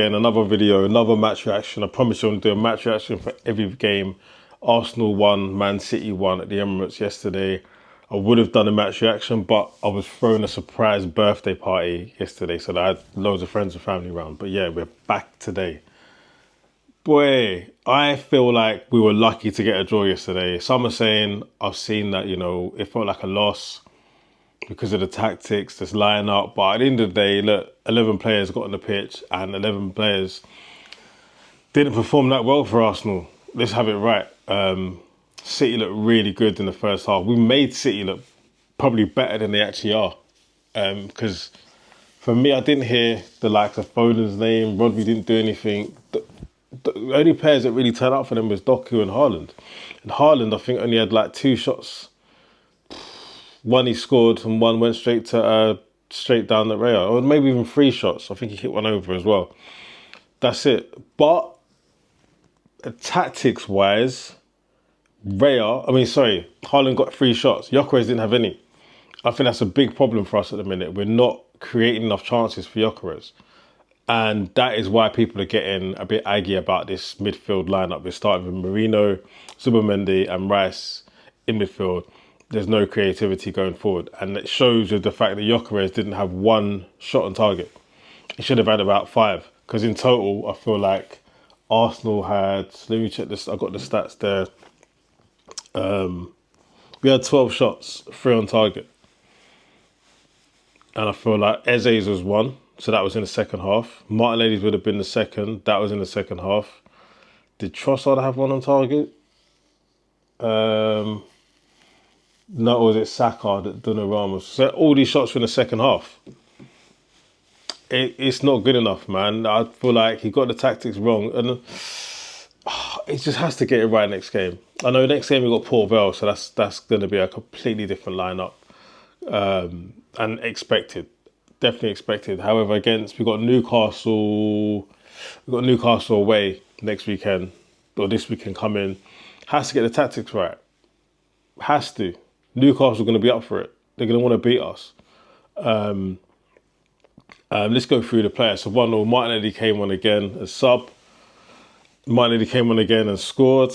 In another video, another match reaction. I promise you I'm going to do a match reaction for every game. Arsenal won, Man City won at the Emirates yesterday. I would have done a match reaction, but I was throwing a surprise birthday party yesterday, so I had loads of friends and family around. But yeah, we're back today. Boy, I feel like we were lucky to get a draw yesterday. Some are saying, I've seen that, it felt like a loss because of the tactics, this line up. But at the end of the day, look, 11 players got on the pitch and 11 players didn't perform that well for Arsenal. Let's have it right. City looked really good in the first half. We made City look probably better than they actually are. Because for me, I didn't hear the likes of Foden's name. Rodri didn't do anything. The only players that really turned up for them was Doku and Haaland. And Haaland, I think, only had like 2 shots. One he scored and one went straight down the rail. Or maybe even 3 shots. I think he hit one over as well. That's it. But tactics-wise, Haaland got 3 shots. Gyökeres didn't have any. I think that's a big problem for us at the minute. We're not creating enough chances for Gyökeres. And that is why people are getting a bit aggy about this midfield lineup. We're starting with Marino, Zubimendi and Rice in midfield. There's no creativity going forward. And it shows with the fact that Gyökeres didn't have 1 shot on target. He should have had about 5. Because in total, I feel like Arsenal had, let me check this, I got the stats there. We had 12 shots, 3 on target. And I feel like Eze's was 1. So that was in the second half. Martinelli's would have been the second. That was in the second half. Did Trossard have 1 on target? No, or was it Saka that Donnarumma? So all these shots were in the second half. It's not good enough, man. I feel like he got the tactics wrong. And it just has to get it right next game. I know next game we got Port Vale, so that's going to be a completely different lineup. And expected. Definitely expected. However, we got Newcastle away next weekend, or this weekend coming. Has to get the tactics right. Has to. Newcastle are going to be up for it. They're going to want to beat us. Let's go through the players. So 1-0, Martinelli came on again as sub. Martinelli came on again and scored.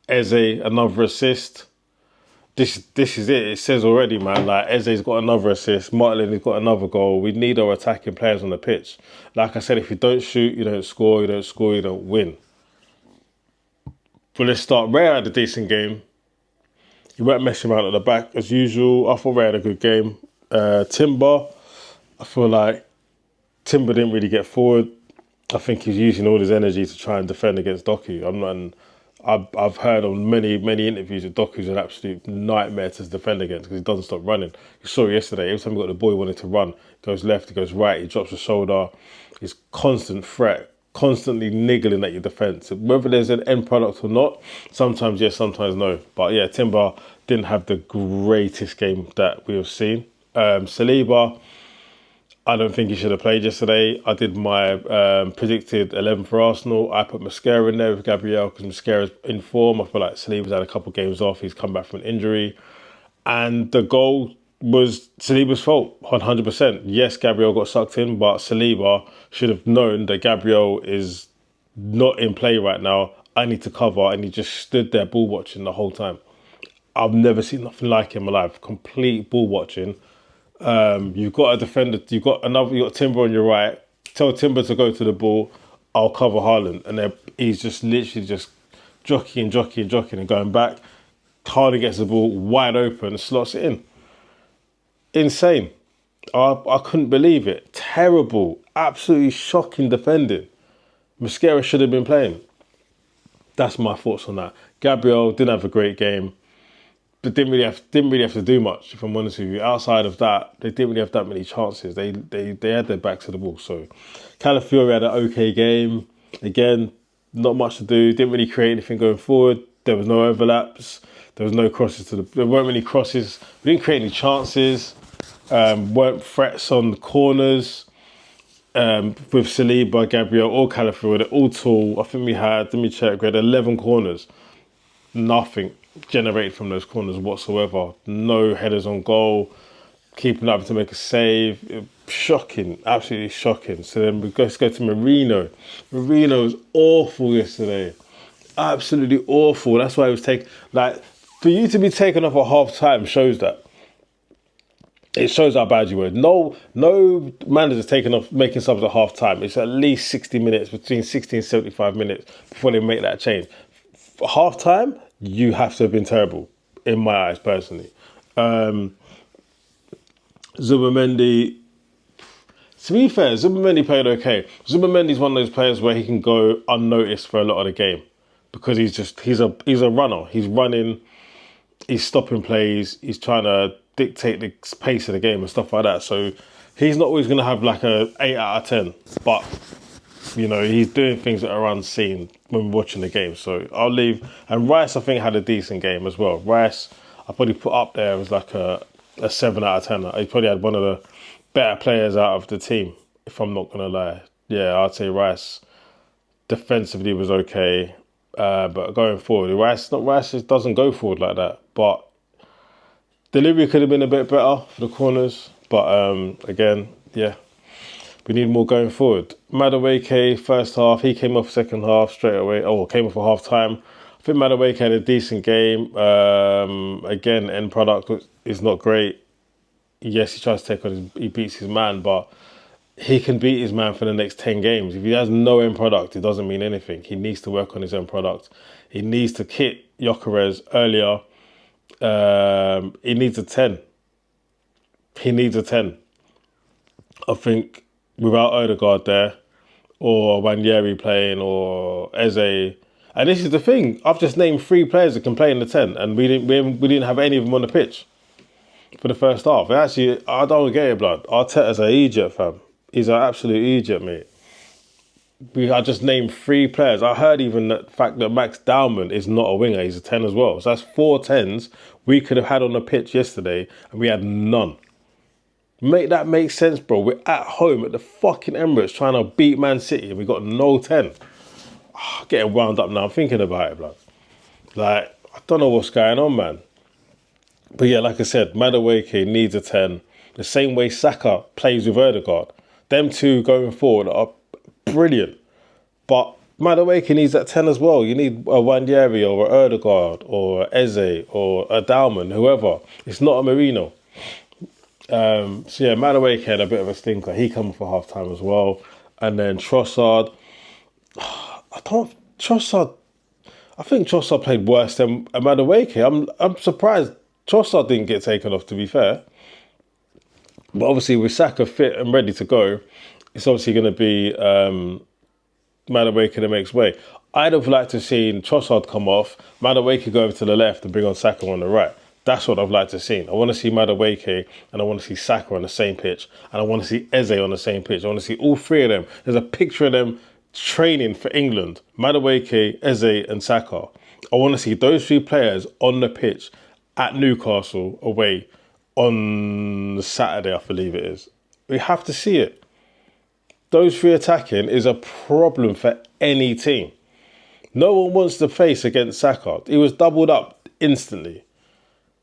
Eze, another assist. This is it. It says already, man. Like, Eze's got another assist. Martinelli's got another goal. We need our attacking players on the pitch. Like I said, if you don't shoot, you don't score. You don't score, you don't win. But let's start. Ray had a decent game. He weren't messing around at the back as usual. I thought Ray had a good game. Timber, I feel like Timber didn't really get forward. I think he's using all his energy to try and defend against Doku. I've heard on many interviews that Doku's an absolute nightmare to defend against because he doesn't stop running. You saw it yesterday. Every time we got the ball, he wanted to run. He goes left, he goes right, he drops the shoulder. He's constant threat, constantly niggling at your defence. Whether there's an end product or not, sometimes yes, sometimes no. But yeah, Timber didn't have the greatest game that we have seen. Saliba, I don't think he should have played yesterday. I did my predicted 11 for Arsenal. I put Mascara in there with Gabriel because Mascara's in form. I feel like Saliba's had a couple of games off. He's come back from an injury. And the goal was Saliba's fault, 100%. Yes, Gabriel got sucked in, but Saliba should have known that Gabriel is not in play right now. I need to cover, and he just stood there ball watching the whole time. I've never seen nothing like him alive. Complete ball watching. You've got a defender, you've got Timber on your right. Tell Timber to go to the ball. I'll cover Haaland. And then he's just literally just jockeying and going back. Haaland gets the ball wide open and slots it in. Insane. I couldn't believe it. Terrible. Absolutely shocking defending. Mascara should have been playing. That's my thoughts on that. Gabriel didn't have a great game. But didn't really have to do much, if I'm honest with you. Outside of that, they didn't really have that many chances. They had their backs to the wall. So Calafiori had an okay game. Again, not much to do. Didn't really create anything going forward. There was no overlaps. There was no crosses there weren't many crosses. We didn't create any chances. Weren't threats on the corners. With Saliba, Gabriel, or Calafiori, they're all tall. I think we had 11 corners. Nothing generated from those corners whatsoever. No headers on goal. keeping up to make a save. Shocking, absolutely shocking. So then let's go to Marino. Marino was awful yesterday. Absolutely awful. That's why it was taken. Like, for you to be taken off at half time shows that. It shows how bad you were. No manager's taken off making subs at half time. It's at least 60 minutes, between 60 and 75 minutes before they make that change. For half time, you have to have been terrible, in my eyes, personally. Zubimendi, to be fair, Zubimendi played okay. Zubimendi's one of those players where he can go unnoticed for a lot of the game because he's a runner. He's running, he's stopping plays, he's trying to dictate the pace of the game and stuff like that. So he's not always going to have like a 8 out of 10, but he's doing things that are unseen when we're watching the game. So I'll leave. And Rice, I think, had a decent game as well. Rice, I probably put up there as like a 7 out of 10. He probably had one of the better players out of the team, if I'm not going to lie. Yeah, I'd say Rice defensively was okay. But going forward, Rice just doesn't go forward like that. But delivery could have been a bit better for the corners. But again, yeah, we need more going forward. Madueke, first half, he came off second half straight away. Came off at half time. I think Madueke had a decent game. Again, end product is not great. Yes, he tries to take on he beats his man, but he can beat his man for the next 10 games. If he has no end product, it doesn't mean anything. He needs to work on his end product. He needs to hit Gyökeres earlier. He needs a 10. He needs a 10. I think without Odegaard there, or Wanyeri playing, or Eze. And this is the thing. I've just named 3 players that can play in the 10, and we didn't have any of them on the pitch for the first half. Actually, I don't get it, blood. Arteta's an idiot, fam. He's an absolute idiot, mate. I just named 3 players. I heard even the fact that Max Dowman is not a winger. He's a 10 as well. So that's 4 10s we could have had on the pitch yesterday, and we had none. Make that make sense, bro. We're at home at the fucking Emirates trying to beat Man City, and we got no 10. Getting wound up now. I'm thinking about it, blood. Like, I don't know what's going on, man. But yeah, like I said, Madueke needs a 10. The same way Saka plays with Odegaard. Them two going forward are brilliant. But Madueke needs that 10 as well. You need a Wanyeri or a Odegaard or a Eze or a Dalman, whoever. It's not a Marino. So yeah, Madueke had a bit of a stinker. He come for half time as well. And then Trossard. I think Trossard played worse than Madueke. I'm surprised Trossard didn't get taken off, to be fair. But obviously with Saka fit and ready to go, it's obviously going to be Madueke that makes way. I'd have liked to have seen Trossard come off, Madueke go over to the left and bring on Saka on the right. That's what I'd like to see. I want to see Madueke and I want to see Saka on the same pitch. And I want to see Eze on the same pitch. I want to see all 3 of them. There's a picture of them training for England. Madueke, Eze and Saka. I want to see those 3 players on the pitch at Newcastle away on Saturday, I believe it is. We have to see it. Those 3 attacking is a problem for any team. No one wants to face against Saka. He was doubled up instantly.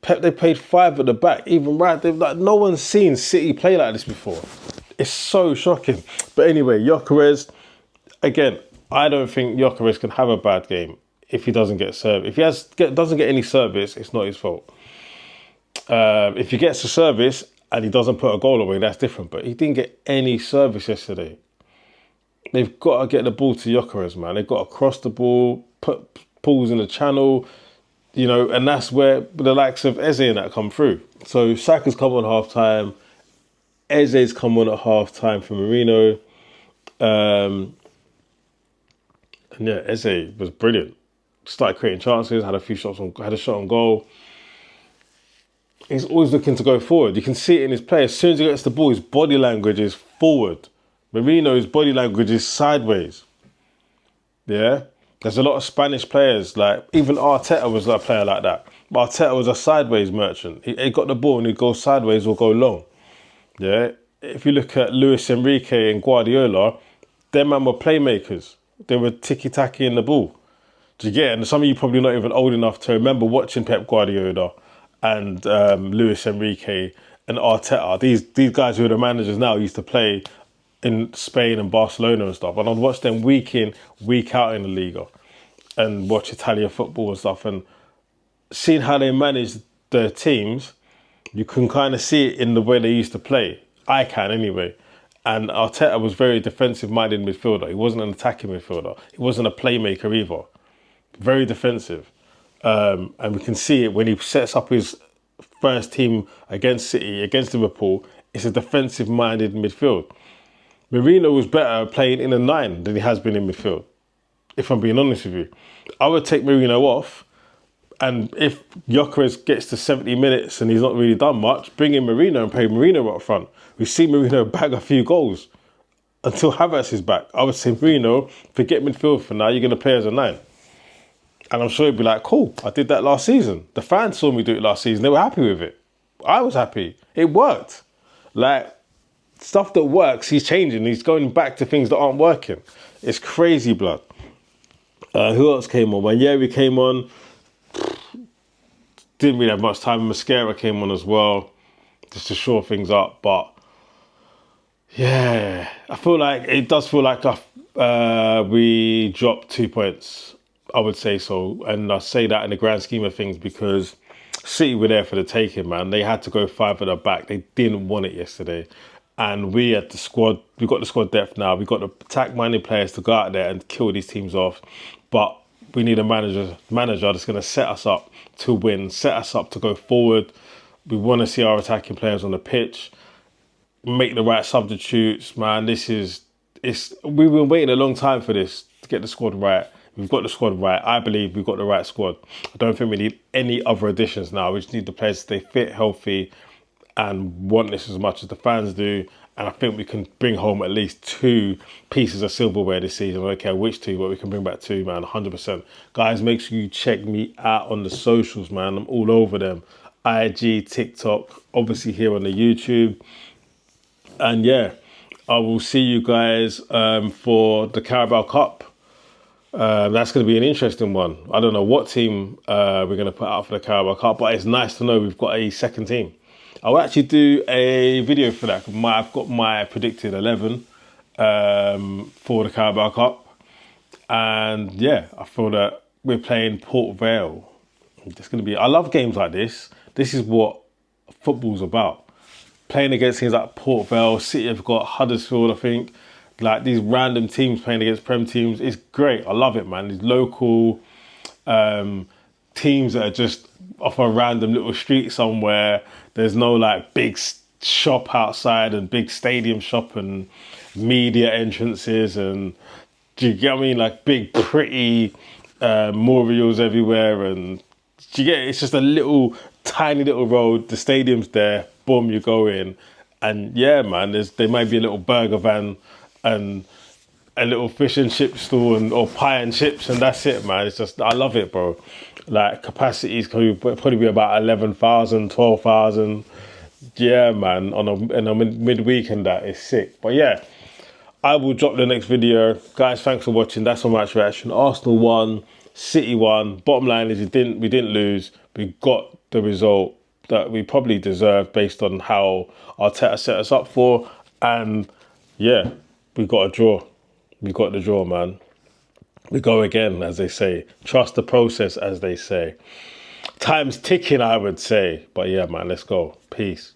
Pep, they played 5 at the back, even right. No one's seen City play like this before. It's so shocking. But anyway, Gyökeres, again, I don't think Gyökeres can have a bad game if he doesn't get service. If he doesn't get any service, it's not his fault. If he gets a service and he doesn't put a goal away, that's different. But he didn't get any service yesterday. They've got to get the ball to Gyökeres, man. They've got to cross the ball, put balls in the channel, and that's where the likes of Eze and that come through. So Saka's come on half time. Eze's come on at half time for Marino. And yeah, Eze was brilliant. Started creating chances, had a shot on goal. He's always looking to go forward. You can see it in his play. As soon as he gets the ball, his body language is forward. Marino's body language is sideways. Yeah? There's a lot of Spanish players, like even Arteta was a player like that. But Arteta was a sideways merchant. He got the ball and he'd go sideways or go long. Yeah? If you look at Luis Enrique and Guardiola, them man were playmakers. They were ticky-tacky in the ball. Do you get it? And some of you probably not even old enough to remember watching Pep Guardiola and Luis Enrique and Arteta. These guys who are the managers now used to play in Spain and Barcelona and stuff. And I'd watch them week in, week out in the Liga and watch Italian football and stuff. And seeing how they manage their teams, you can kind of see it in the way they used to play. I can anyway. And Arteta was very defensive-minded midfielder. He wasn't an attacking midfielder. He wasn't a playmaker either. Very defensive. And we can see it when he sets up his first team against City, against Liverpool. It's a defensive-minded midfield. Mourinho was better playing in a 9 than he has been in midfield, if I'm being honest with you. I would take Mourinho off, and if Gyökeres gets to 70 minutes and he's not really done much, bring in Mourinho and play Mourinho up front. We've seen Mourinho bag a few goals until Havertz is back. I would say, Mourinho, forget midfield for now, you're going to play as a 9. And I'm sure he'd be like, cool, I did that last season. The fans saw me do it last season. They were happy with it. I was happy. It worked. Like, stuff that works, he's changing. He's going back to things that aren't working. It's crazy, blood. Who else came on? Ranieri came on. Didn't really have much time. Mascara came on as well, just to shore things up. But yeah, I feel like it does feel like we dropped 2 points. I would say so. And I say that in the grand scheme of things because City were there for the taking, man. They had to go 5 at the back. They didn't want it yesterday. And we had the squad, we got the squad depth now. We got the attack-minded players to go out there and kill these teams off. But we need a manager that's going to set us up to win, set us up to go forward. We want to see our attacking players on the pitch, make the right substitutes, man. We've been waiting a long time for this, to get the squad right. We've got the squad right. I believe we've got the right squad. I don't think we need any other additions now. We just need the players to stay fit, healthy, and want this as much as the fans do. And I think we can bring home at least 2 pieces of silverware this season. I don't care which 2, but we can bring back 2, man, 100%. Guys, make sure you check me out on the socials, man. I'm all over them. IG, TikTok, obviously here on the YouTube. And yeah, I will see you guys for the Carabao Cup. That's going to be an interesting one. I don't know what team we're going to put out for the Carabao Cup, but it's nice to know we've got a second team. I'll actually do a video for that. I've got my predicted 11 for the Carabao Cup. And yeah, I feel that we're playing Port Vale. It's going to be, I love games like this. This is what football's about. Playing against teams like Port Vale, City have got Huddersfield, I think. Like these random teams playing against Prem teams. It's great. I love it, man. These local teams that are just off a random little street somewhere. There's no like big shop outside and big stadium shop and media entrances and, do you get what I mean? Like big pretty memorials everywhere, and do you get it? It's just a little tiny little road. The stadium's there. Boom, you go in, and yeah, man. There might be a little burger van and a little fish and chip stall or pie and chips, and that's it, man. It's just, I love it, bro. Like capacities could probably be about 11,000, 12,000. Yeah, man. On a midweek, and that is sick. But yeah, I will drop the next video, guys. Thanks for watching. That's my match reaction. Arsenal won, City won. Bottom line is we didn't lose. We got the result that we probably deserved based on how Arteta set us up for, and yeah, we got a draw. We got the draw, man. We go again, as they say. Trust the process, as they say. Time's ticking, I would say. But yeah, man, let's go. Peace.